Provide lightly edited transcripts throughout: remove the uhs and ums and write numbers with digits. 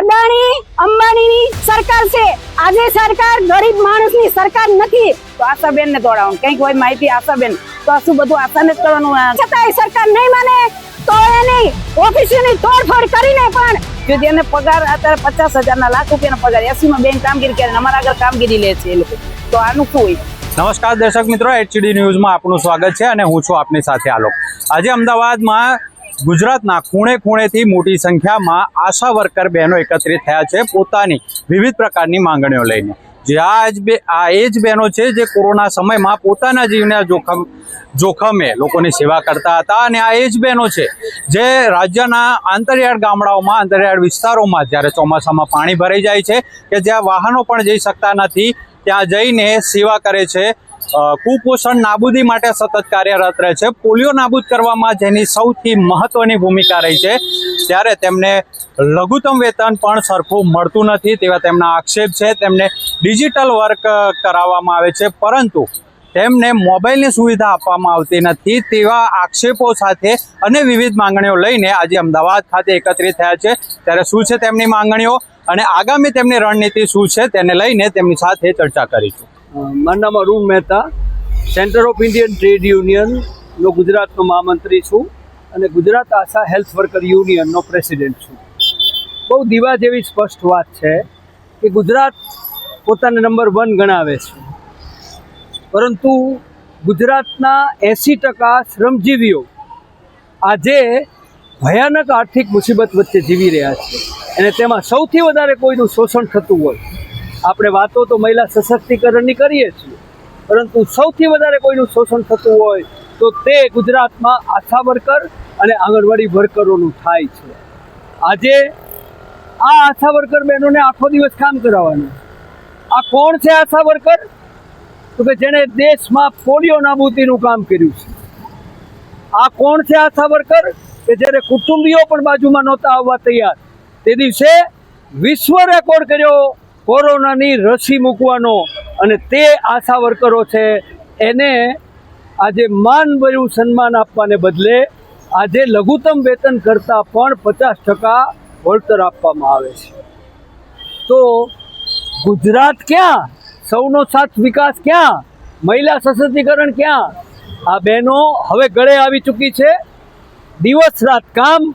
અદાણી અંબાણીની સરકાર છે। આજે સરકાર ગરીબ માણસની સરકાર નથી। તો આશાબેન ને દોડાવવાનું કંઈક હોય માહિતી આશાબેન તો શું બધું આશાને જ કરવાનું છતાંય સરકાર નહીં માને તો એની ઓફિસની તોડફોડ કરીને પણ જો એને પગાર અત્યારે 50,000 ના લાખ રૂપિયાનો પગાર 80 માં બેંક કામગીરી કરે અમારા આગળ કામગીરી લે છે એ લોકો તો આનું શું હોય। નમસ્કાર દર્શક મિત્રો, એચડી ન્યૂઝમાં આપનું સ્વાગત છે અને હું છું આપની સાથે આલોક। આજે અમદાવાદમાં ગુજરાતના ખૂણે ખૂણેથી મોટી સંખ્યામાં આશા વર્કર બહેનો એકત્રિત થયા છે પોતાની વિવિધ પ્રકારની માંગણીઓ લઈને। જે આ એ જ બહેનો છે જે કોરોના સમયમાં પોતાના જીવના જોખમે લોકોની સેવા કરતા હતા અને આ એ જ બહેનો છે જે રાજ્યના આંતરિયાળ ગામડાઓમાં આંતરિયાળ વિસ્તારોમાં જ્યારે ચોમાસામાં પાણી ભરાઈ જાય છે કે જ્યાં વાહનો પણ જઈ શકતા નથી ત્યાં જઈને સેવા કરે છે। કુપોષણ નાબૂદી માટે સતત કાર્યરત રહે છે। પોલિયો નાબૂદ કરવામાં જેની સૌથી મહત્વની ભૂમિકા રહી છે ત્યારે તેમને લઘુત્તમ વેતન પણ સરખું મળતું નથી તેવા તેમના આક્ષેપ છે। તેમને ડિજિટલ વર્ક કરાવવામાં આવે છે પરંતુ તેમને મોબાઈલની સુવિધા આપવામાં આવતી નથી તેવા આક્ષેપો સાથે અને વિવિધ માંગણીઓ લઈને આજે અમદાવાદ ખાતે એકત્રિત થયા છે। ત્યારે શું છે તેમની માંગણીઓ અને આગામી તેમની રણનીતિ શું છે તેને લઈને તેમની સાથે ચર્ચા કરીશું। મારું નામ Arun Mehta, centre of Indian trade યુનિયનનો ગુજરાતનો મહામંત્રી છું અને ગુજરાત આશા હેલ્થ વર્કર યુનિયનનો પ્રેસિડેન્ટ છું। બહુ દીવા જેવી સ્પષ્ટ વાત છે કે ગુજરાત પોતાને નંબર 1 ગણાવે છે પરંતુ ગુજરાતના 80% શ્રમજીવીઓ આજે ભયાનક આર્થિક મુસીબત વચ્ચે જીવી રહ્યા છે અને તેમાં સૌથી વધારે કોઈનું શોષણ થતું હોય। આપણે વાતો તો મહિલા સશક્તિકરણની કરીએ છીએ પરંતુ સૌથી વધારે કોઈનું શોષણ થતું હોય તો તે ગુજરાતમાં આશા વર્કર અને આંગણવાડી વર્કરોનું થાય છે। આજે આ આશા વર્કર બહેનોને આખો દિવસ કામ કરાવવાનું। આ કોણ છે આશા વર્કર? તો કે જેણે દેશમાં પોલિયો નાબૂદીનું કામ કર્યું છે। આ કોણ છે આશા વર્કર કે જ્યારે કુટુંબીઓ પણ બાજુમાં નહોતા આવવા તૈયાર તે દિવસે વિશ્વ રેકોર્ડ કર્યો કોરોનાની રસી મૂકવાનો અને તે આશા વર્કરો છે એને આજે માનભર્યું સન્માન આપવાને બદલે આજે લઘુત્તમ વેતન કરતાં પણ 50% વળતર આપવામાં આવે છે। તો ગુજરાત ક્યાં? સૌનો સાથ વિકાસ ક્યાં? મહિલા સશક્તિકરણ ક્યાં? આ બહેનો હવે ગળે આવી ચૂકી છે। દિવસ રાત કામ,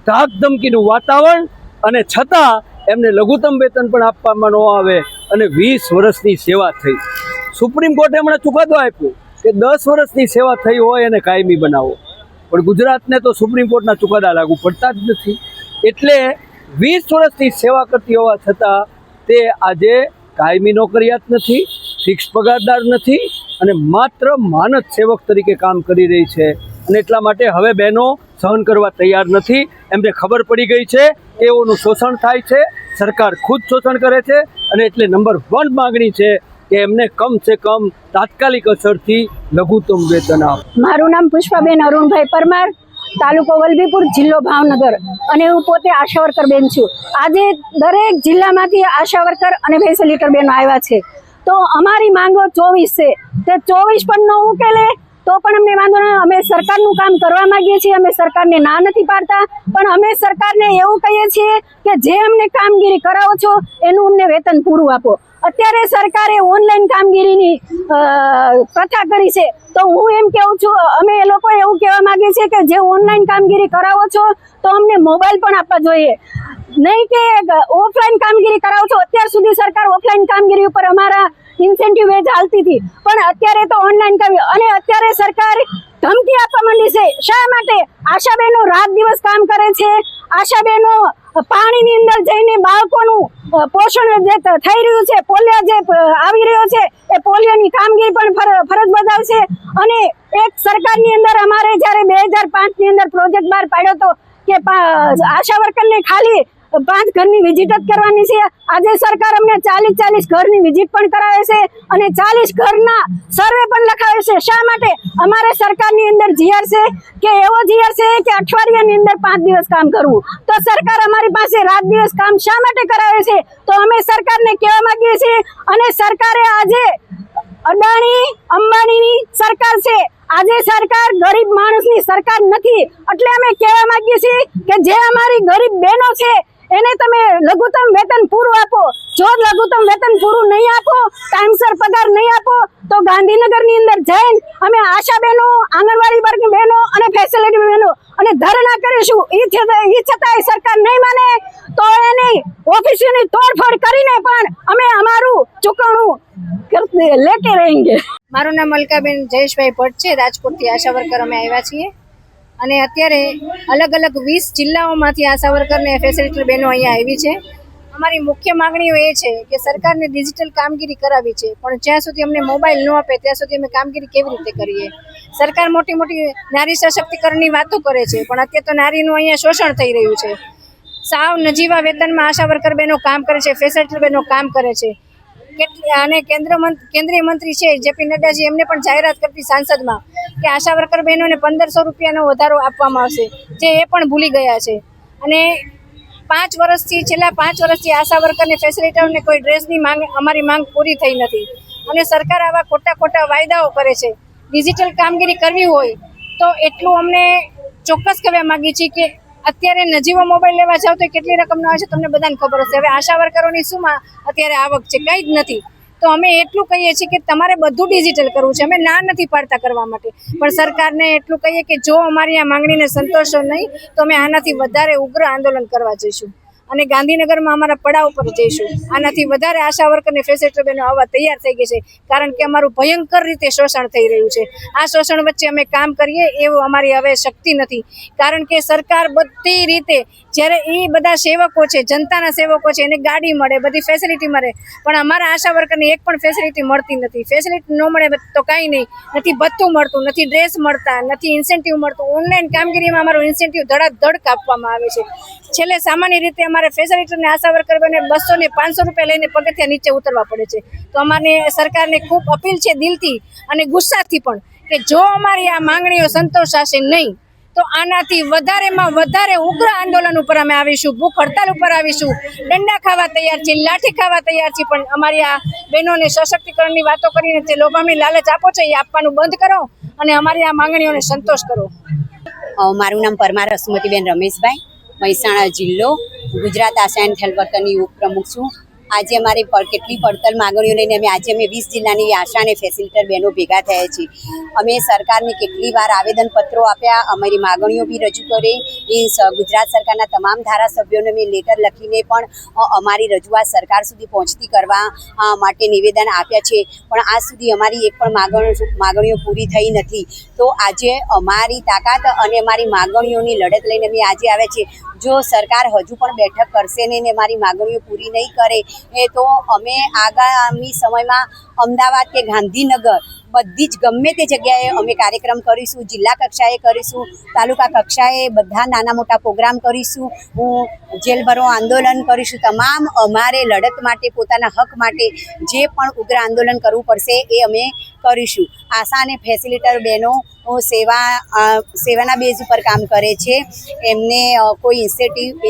ધાક ધમકીનું વાતાવરણ અને છતાં એમને લઘુત્તમ વેતન પણ આપવામાં ન આવે અને 20 વર્ષની સેવા થઈ। સુપ્રીમ કોર્ટે હમણાં ચુકાદો આપ્યો કે 10 વર્ષની સેવા થઈ હોય એને કાયમી બનાવો પણ ગુજરાતને તો સુપ્રીમ કોર્ટના ચુકાદા લાગુ પડતા જ નથી એટલે 20 વર્ષની સેવા કરતી હોવા છતાં તે આજે કાયમી નોકરિયાત નથી, ફિક્સ પગારદાર નથી અને માત્ર માનદ સેવક તરીકે કામ કરી રહી છે અને એટલા માટે હવે બહેનો સહન કરવા તૈયાર નથી। એમને ખબર પડી ગઈ છે કે એઓનું શોષણ થાય છે, સરકાર ખુદ શોષણ કરે છે અને એટલે નંબર 1 માગણી છે કે એમને કમસે કમ તાત્કાલિક અસરથી લઘુત્તમ વેતન આપે। મારું નામ પુષ્પાબેન અરુણભાઈ પરમાર, તાલુકો વલભીપુર, જિલ્લો ભાવનગર અને હું પોતે આશા વર્કર બેન છું। આજે દરેક જિલ્લામાંથી આશા વર્કર અને ફેસિલિટર બેનો આવ્યા છે તો અમારી માંગો 24 છે તે 24 પણ ન ઉકેલે તો પણ અમને વાંધો નહીં। અમે સરકારનું કામ કરવા માંગીએ છીએ, અમે સરકારને ના નથી પાડતા પણ અમે સરકારને એવું કહીએ છીએ કે જે અમને કામગીરી કરાવો છો એનું અમને વેતન પૂરું આપો। અત્યારે સરકારે ઓનલાઈન કામગીરીની પ્રથા કરી છે તો હું એમ કહું છું અમે એ લોકો એવું કહેવા માંગીએ છીએ કે જે ઓનલાઈન કામગીરી કરાવો છો તો અમને મોબાઈલ પણ આપવા જોઈએ, નહીં કે ઓફલાઈન કામગીરી કરાવો છો। અત્યાર સુધી સરકાર ઓફલાઈન કામગીરી ઉપર અમારા ઇન્સેન્ટિવ વેજ હાલતી હતી પણ અત્યારે તો ઓનલાઈન કામ અને અત્યારે સરકાર ધમકી આપવા માંડી છે। શા માટે? આશા બહેનો રાત દિવસ કામ કરે છે, આશા બહેનો પાણીની અંદર જઈને બાળકોનું પોષણ જે થઈ રહ્યું છે, પોલિયો જે આવી રહ્યો છે એ પોલિયોની કામગીરી પણ ફરજ બજાવશે અને એક સરકારની અંદર અમારે જ્યારે 2005ની અંદર પ્રોજેક્ટ બહાર પાડ્યો હતો કે આશા વર્કરને ખાલી 5 ઘરની વિઝિટ જ કરવાની છે। આજે સરકાર અમને 40 ઘરની વિઝિટ પણ કરાવે છે અને 40 ઘરના સર્વે પણ લખાવે છે। શા માટે? અમારે સરકારની અંદર જીઆર છે કે એવો જીઆર છે કે અઠવાડિયાની અંદર 5 દિવસ કામ કરવું તો સરકાર અમારી પાસે રાત દિવસ કામ શા માટે કરાવે છે? તો અમે સરકારને કહેવા માંગીએ છીએ અને સરકારે આજે અદાણી અંબાણીની સરકાર છે। આજે સરકાર ગરીબ માણસની સરકાર નથી એટલે અમે કહેવા માંગીએ છીએ કે જે અમારી ગરીબ બહેનો છે એને તમે લઘુત્તમ વેતન પૂરું આપો. જો લઘુત્તમ વેતન પૂરું નહીં આપો, ટાઈમસર પગાર નહીં આપો, તો ગાંધીનગરની અંદર જઈને અમે આશા બહેનો, આંગણવાડી વર્ગ બહેનો અને ફેસિલિટી બહેનો અને ધરણા કરીશું. એ છતાંય સરકાર નહીં માને તો એની ઓફિસોની તોડફોડ કરીને પણ અમે અમારું ચૂકવણું લેકે રહેંગે. મારું નામ અલકાબેન જયેશભાઈ ભટ્ટ છે. રાજકોટથી આશા વર્કર અમે આવ્યા છીએ અને અત્યારે અલગ અલગ 20 જિલ્લાઓમાંથી આશા વર્કર ને ફેસિલિટર બહેનો અહીંયા આવી છે. અમારી મુખ્ય માંગણીઓ એ છે કે સરકારને ડિજિટલ કામગીરી કરાવી છે, પણ જ્યાં સુધી અમને મોબાઈલ ન આપે ત્યાં સુધી અમે કામગીરી કેવી રીતે કરીએ? સરકાર મોટી મોટી નારી સશક્તિકરણની વાતો કરે છે, પણ અત્યારે તો નારીનું અહીંયા શોષણ થઈ રહ્યું છે. સાવ નજીવા વેતનમાં આશા વર્કર બહેનો કામ કરે છે, ફેસિલિટર બહેનો કામ કરે છે. અને કેન્દ્રીય મંત્રી છે જેપી નડ્ડાજી, એમને પણ જાહેરાત કરતી સાંસદમાં કે આશા વર્કર બહેનોને 1500 રૂપિયાનો વધારો આપવામાં આવશે, જે એ પણ ભૂલી ગયા છે. અને છેલ્લા 5 વર્ષથી આશા વર્કરને ફેસિલિટરને કોઈ ડ્રેસની અમારી માંગ પૂરી થઈ નથી. અને સરકાર આવા ખોટા વાયદાઓ કરે છે. ડિજિટલ કામગીરી કરવી હોય તો એટલું અમને ચોક્કસ કહેવા માંગીએ છીએ કે અત્યારે નજીવો મોબાઈલ લેવા જાવ તો કેટલી રકમનો આવે છે તમને બધાને ખબર હશે. હવે આશા વર્કરોની શું અત્યારે આવક છે? કંઈ જ નથી. તો અમે એટલું કહીએ છીએ કે તમારે બધું ડિજિટલ કરવું છે. અમે ના નથી પાડતા કરવા માટે, પણ સરકારને એટલું કહીએ કે જો અમારી આ માંગણીને સંતોષો નહીં તો અમે આનાથી વધારે ઉગ્ર આંદોલન કરવા જઈશું અને ગાંધીનગરમાં અમારા પડાવ પર જઈશું. આનાથી વધારે આશા વર્કરને ફેસિલિટર બહેનો આવવા તૈયાર થઈ ગઈ છે, કારણ કે અમારું ભયંકર રીતે શોષણ થઈ રહ્યું છે. આ શોષણ વચ્ચે અમે કામ કરીએ એવું અમારી હવે શક્તિ નથી, કારણ કે સરકાર બધી રીતે જ્યારે એ બધા સેવકો છે, જનતાના સેવકો છે, એને ગાડી મળે, બધી ફેસિલિટી મળે, પણ અમારા આશા વર્કરને એક પણ ફેસિલિટી મળતી નથી. ફેસિલિટી ન મળે તો કાંઈ નહીં, નથી ભથ્થું મળતું, નથી ડ્રેસ મળતા, નથી ઇન્સેન્ટિવ મળતું. ઓનલાઈન કામગીરીમાં અમારું ઇન્સેન્ટિવ ધડાધડ કાપવામાં આવે છે. છેલ્લે સામાન્ય રીતે અમારે ફેસિલિટરને આશા વર્કર બને 200 ને 500 રૂપિયા લઈને પગથિયા નીચે ઉતરવા પડે છે. તો અમારે સરકારને ખૂબ અપીલ છે દિલથી અને ગુસ્સાથી પણ કે જો અમારી આ માંગણીઓ સંતોષાશે નહીં તો આનાથી વધારેમાં વધારે ઉગ્ર આંદોલન ઉપર અમે આવીશું, ભૂખ હડતાલ ઉપર આવીશું, દંડા ખાવા તૈયાર છીએ, લાઠી ખાવા તૈયાર છીએ. પણ અમારી આ બહેનોને સશક્તિકરણની વાતો કરીને જે લોભામણી લાલચ આપો છો એ આપવાનું બંધ કરો અને અમારી આ માંગણીઓને સંતોષ કરો. મારું નામ પરમાર હસમતીબેન રમેશભાઈ, મહેસાણા જિલ્લો, ગુજરાત આશા એન્ડ હેલ્થ વર્કરની ઉપપ્રમુખ છું. આજે અમારી કેટલી પડતર માંગણીઓ લઈને આજે અમે 20 જિલ્લાની આશા અને ફેસિલિટર બહેનો ભેગા થયા છીએ. અમે સરકારને કેટલી વાર આવેદનપત્રો આપ્યા, અમારી માંગણીઓ બી રજૂ કરી. ગુજરાત સરકારના તમામ ધારાસભ્યોને મેં લેટર લખીને પણ અમારી રજૂઆત સરકાર સુધી પહોંચતી કરવા માટે નિવેદન આપ્યા છે, પણ આજ સુધી અમારી એક પણ માંગણીઓ પૂરી થઈ નથી. તો આજે અમારી તાકાત અને અમારી માંગણીઓની લડત લઈને અમે આજે આવ્યા છીએ. જો સરકાર હજુ પણ બેઠક કરશે નહીં ને મારી માંગણીઓ પૂરી નહીં કરે તો અમે આગામી સમયમાં અમદાવાદ કે ગાંધીનગર બધી જ ગમે તે જગ્યાએ અમે કાર્યક્રમ કરીશું. જિલ્લા કક્ષાએ કરીશું, તાલુકા કક્ષાએ બધા નાના મોટા પ્રોગ્રામ કરીશું, જેલ ભરો આંદોલન કરીશું. તમામ અમારે લડત માટે, પોતાના હક માટે જે પણ ઉગ્ર આંદોલન કરવું પડશે એ અમે કરીશું. આશા અને ફેસિલિટર બહેનો સેવાના બેઝ ઉપર કામ કરે છે. એમને કોઈ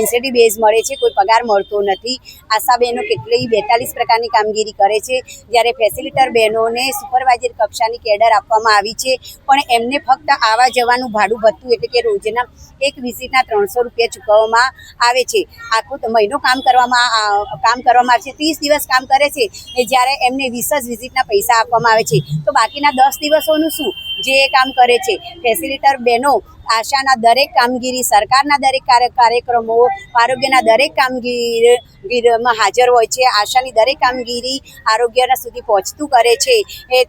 ઇન્સેન્ટિવ બેઝ મળે છે, કોઈ પગાર મળતો નથી. આશા બહેનો કેટલી 42 પ્રકારની કામગીરી કરે છે, જ્યારે ફેસિલિટર બહેનોને સુપરવાઇઝર કક્ષાની કેડર આપવામાં આવી છે, પણ એમને ફક્ત આવા જવાનું ભાડું ભથ્થું એટલે કે રોજના એક વિઝિટના 300 રૂપિયા ચૂકવવામાં આવે છે. આખો મહિનો કામ કરવામાં આવે છે, 30 દિવસ કામ કરે છે, જ્યારે એમને 20 જ વિઝિટના પૈસા આપવામાં આવે છે. તો બાકીના 10 દિવસોનું શું જે કામ કરે છે? ફેસિલિટર બહેનો આશાના દરેક કામગીરી, સરકારના દરેક કાર્યક્રમો, આરોગ્યના દરેક કામગીરીમાં હાજર હોય છે. આશાની દરેક કામગીરી આરોગ્યના સુધી પહોંચતું કરે છે.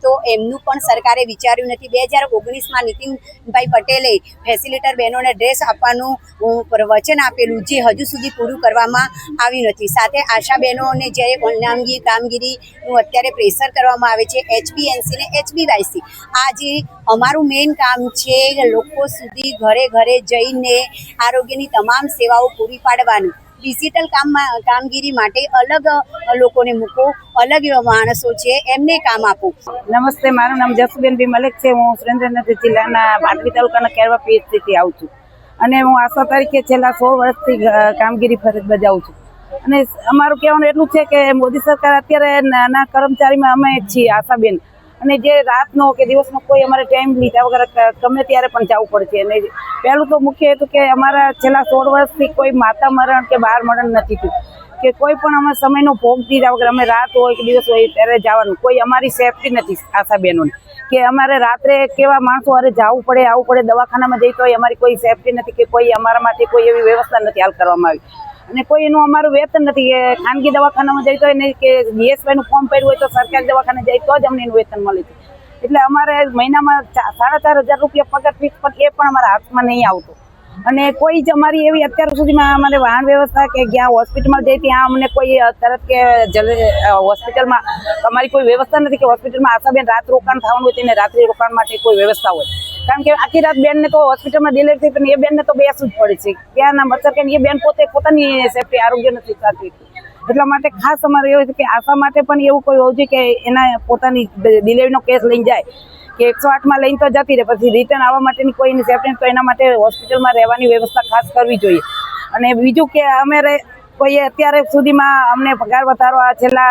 તો એમનું પણ સરકારે વિચાર્યું નથી. 2019માં નીતિનભાઈ પટેલે ફેસિલિટર બહેનોને ડ્રેસ આપવાનું વચન આપેલું, જે હજુ સુધી પૂરું કરવામાં આવ્યું નથી. સાથે આશા બહેનોને જ્યારે ઓનલાઈન કામગીરીનું અત્યારે પ્રેશર કરવામાં આવે છે, HBNC ને HBYC, આ જે અમારું મેઇન કામ છે, લોકો સુધી ઘરે ઘરે જઈને આરોગ્યની તમામ સેવાઓ પૂરી પાડવાનું. ડિજિટલ કામગીરી માટે અલગ લોકોને મૂકો, અલગ એવા માણસો છે એમને કામ આપો. નમસ્તે, મારું નામ જસુબેન બી મલેક છે. હું સુરેન્દ્રનગર જિલ્લાના બારડવી તાલુકાના કેરવા PHCથી આવું છું અને હું આશા તરીકે છેલ્લા 16 વર્ષથી કામગીરી ફરજ બજાવું છું. અને અમારું કહેવાનું એટલું છે કે મોદી સરકાર અત્યારે નાના કર્મચારીમાં અમે છીએ આશાબેન, અને જે રાતનો કે દિવસનો કોઈ અમારે ટાઈમ લીધા વગર ગમે ત્યારે પણ જવું પડે છે. અને પહેલું તો મુખ્ય હતું કે અમારા છેલ્લા 16 વર્ષથી કોઈ માતા મરણ કે બાળ મરણ નથી થયું, કે કોઈ પણ અમે સમયનો ભોગ દીધા વગર અમે રાત હોય કે દિવસ હોય ત્યારે જવાનું. કોઈ અમારી સેફટી નથી આશા બહેનોને, કે અમારે રાત્રે કેવા માણસો અરે જવું પડે આવવું પડે, દવાખાનામાં જઈ તો અમારી કોઈ સેફટી નથી, કે કોઈ અમારા માટે કોઈ એવી વ્યવસ્થા નથી હાલ કરવામાં આવી. અને કોઈ એનું અમારું વેતન નથી, કે ખાનગી દવાખાનામાં જઈ તો એને કે DSY નું ફોર્મ ભર્યું હોય તો સરકારી દવાખાને જાય તો જ અમને એનું વેતન મળે છે. એટલે અમારે મહિનામાં 4,500 રૂપિયા પગાર ફીસ પણ એ પણ અમારા હાથમાં નહીં આવતો. અને કોઈ જ અમારી એવી અત્યાર સુધીમાં અમારે વાહન વ્યવસ્થા કે જ્યાં હોસ્પિટલમાં જઈ ત્યાં અમને કોઈ તરત કે હોસ્પિટલમાં અમારી કોઈ વ્યવસ્થા નથી, કે હોસ્પિટલમાં આશાબેન રાત રોકાણ થવાનું હોય તેને રાત્રિ રોકાણ માટે કોઈ વ્યવસ્થા હોય. કારણ કે આખી રાત બેનને તો હોસ્પિટલમાં ડિલિવરી થઈ પણ એ બેનને તો બેસવું જ પડે છે. ત્યાંના મચ્છર કે એ બેન પોતાની સેફટી આરોગ્ય નથી સાચવી. એટલા માટે ખાસ અમારે એવું છે કે આશા માટે પણ એવું કોઈ હોવું જોઈએ કે એના પોતાની ડિલિવરીનો કેસ લઈને જાય કે 108માં લઈને તો જતી રહે, પછી રિટર્ન આવવા માટેની કોઈની સેફટી, તો એના માટે હોસ્પિટલમાં રહેવાની વ્યવસ્થા ખાસ કરવી જોઈએ. અને બીજું કે અમે કોઈ અત્યારે સુધીમાં અમને પગાર વધારો આ છેલ્લા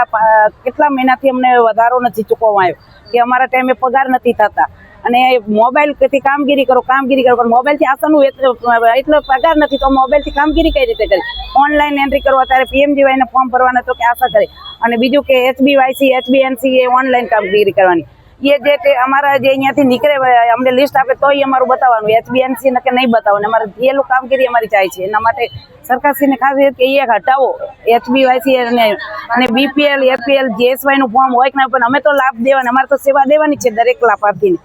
કેટલા મહિનાથી અમને વધારો નથી ચૂકવવામાં આવ્યો, કે અમારા ટાઈમે પગાર નથી થતા. અને મોબાઈલથી કામગીરી કરો પણ મોબાઈલથી આશાનું એટલો પગાર નથી તો મોબાઈલથી કામગીરી કઈ રીતે કરી? ઓનલાઈન એન્ટ્રી કરો, અત્યારે PMGYના ફોર્મ ભરવાના તો કે આશા કરે. અને બીજું કે HBYC HBNC એ ઓનલાઈન કામગીરી કરવાની. એ જે અમારા જે અહીંયાથી નીકળે અમને લિસ્ટ આપે તો અમારું બતાવવાનું, HBNC ને કે નહીં બતાવવાનું. અમારે થયેલું કામગીરી અમારી ચાય છે. એના માટે સરકારશ્રીને ખાસ કે એ હટાવો HBYC અને BPL APL GSY નું ફોર્મ હોય કે ના, પણ અમે તો લાભ દેવાના, અમારે તો સેવા દેવાની છે દરેક લાભાર્થીને.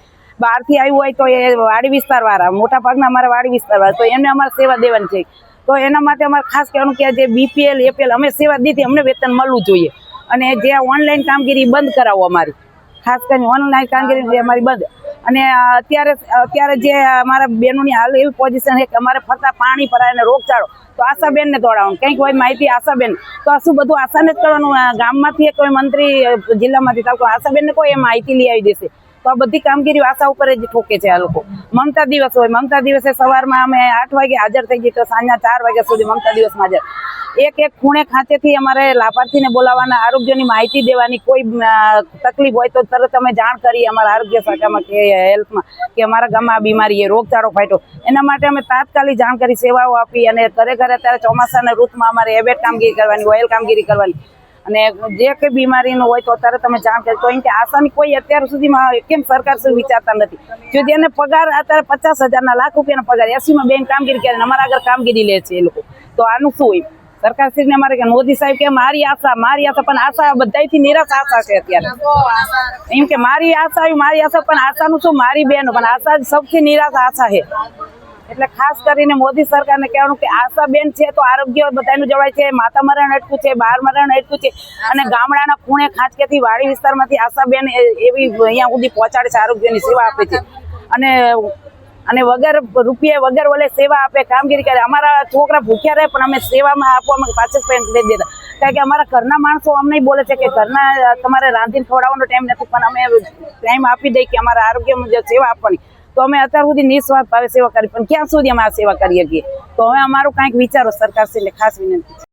બહારથી આવ્યું હોય તો એ વાડી વિસ્તારવાળા, મોટા ભાગના અમારા વાડી વિસ્તારવાળા, તો એમને અમારે સેવા દેવાની છે. તો એના માટે અમારે ખાસ કહેવાનું કે જે BPL APL અમે સેવા દીધી અમને વેતન મળવું જોઈએ. અને જે ઓનલાઈન કામગીરી બંધ કરાવો અમારી, ખાસ કરીને ઓનલાઈન કામગીરી અમારી બંધ. અને અત્યારે જે અમારા બહેનોની હાલ એવી પોઝિશન છે કે અમારે ફરતા પાણી ભરાય અને રોગચાળો, તો આશાબેનને દોડાવવાનું. કંઈક હોય માહિતી આશાબેન, તો શું બધું આશાને જ કરવાનું? ગામમાંથી કોઈ મંત્રી, જિલ્લામાંથી તાલુકો આશાબેનને કોઈ એ માહિતી લઈ આવી દેશે? તો આ બધી કામગીરી આશા ઉપર જ ઠોકે છે આ લોકો. મમતા દિવસ હોય, મમતા દિવસે સવારમાં અમે 8 વાગે હાજર થઈ જઈએ તો સાંજના 4 વાગ્યા સુધી મમતા દિવસમાં હાજર. એક ખૂણે ખાંચેથી અમારે લાભાર્થીને બોલાવવાના, આરોગ્યની માહિતી દેવાની. કોઈ તકલીફ હોય તો તરત અમે જાણ કરીએ અમારા આરોગ્ય શાખામાં કે હેલ્થમાં કે અમારા ગામમાં આ બીમારી રોગચાળો ફાટ્યો. એના માટે અમે તાત્કાલિક જાણકારી સેવાઓ આપી. અને ઘરે અત્યારે ચોમાસાના ઋતુમાં અમારે એબેટ કામગીરી કરવાની, ઓઇલ કામગીરી કરવાની. અને જે કંઈ બીમારીનું હોય તો તરત અમે જાણ કરી. તો એમ કે આશાની કોઈ અત્યાર સુધીમાં કેમ સરકાર શું વિચારતા નથી? જો જેને પગાર અત્યારે 50,000 લાખ રૂપિયાનો પગાર 80માં બેન કામગીરી કરે, અમારા આગળ કામગીરી લે છે એ લોકો, તો આનું શું હોય? સરકારશ્રીને અમારે કે મોદી સાહેબ કે મારી આશા, પણ આશા બધાથી નિરાશ આશા છે અત્યારે. એમ કે મારી આશા પણ આશાનું શું? મારી બહેનો, પણ આશા જ સૌથી નિરાશ આશા છે. એટલે ખાસ કરીને મોદી સરકારને કહેવાનું કે આશા બેન છે તો આરોગ્ય બધાનું જવાય છે, માતા મરણ અટકું છે, બાળ મરણ અટકું છે. અને ગામડાના ખૂણે ખાંચકેથી વાડી વિસ્તારમાંથી આશા બેન એવી અહીંયા સુધી પહોંચાડે છે, આરોગ્યની સેવા આપે છે. અને વગર રૂપિયા વગર ઓલે સેવા આપે, કામગીરી કરે. અમારા છોકરા ભૂખ્યા રહે પણ અમે સેવામાં આપવામાં પાછળ પેન્ટ દઈ દેતા. કારણ કે અમારા ઘરના માણસો અમને બોલે છે કે ઘરના તમારે રાંધીને ખવડાવવાનો ટાઈમ નથી, પણ અમે ટાઈમ આપી દઈએ કે અમારા આરોગ્યમાં જે સેવા આપવાની. તો અમે અત્યાર સુધી નિસ્વાર્થ ભાવે સેવા કરી, પણ ક્યાં સુધી અમે આ સેવા કરી શકીએ? તો હવે અમારું કાંઈક વિચારો સરકારશ્રીને ખાસ વિનંતી.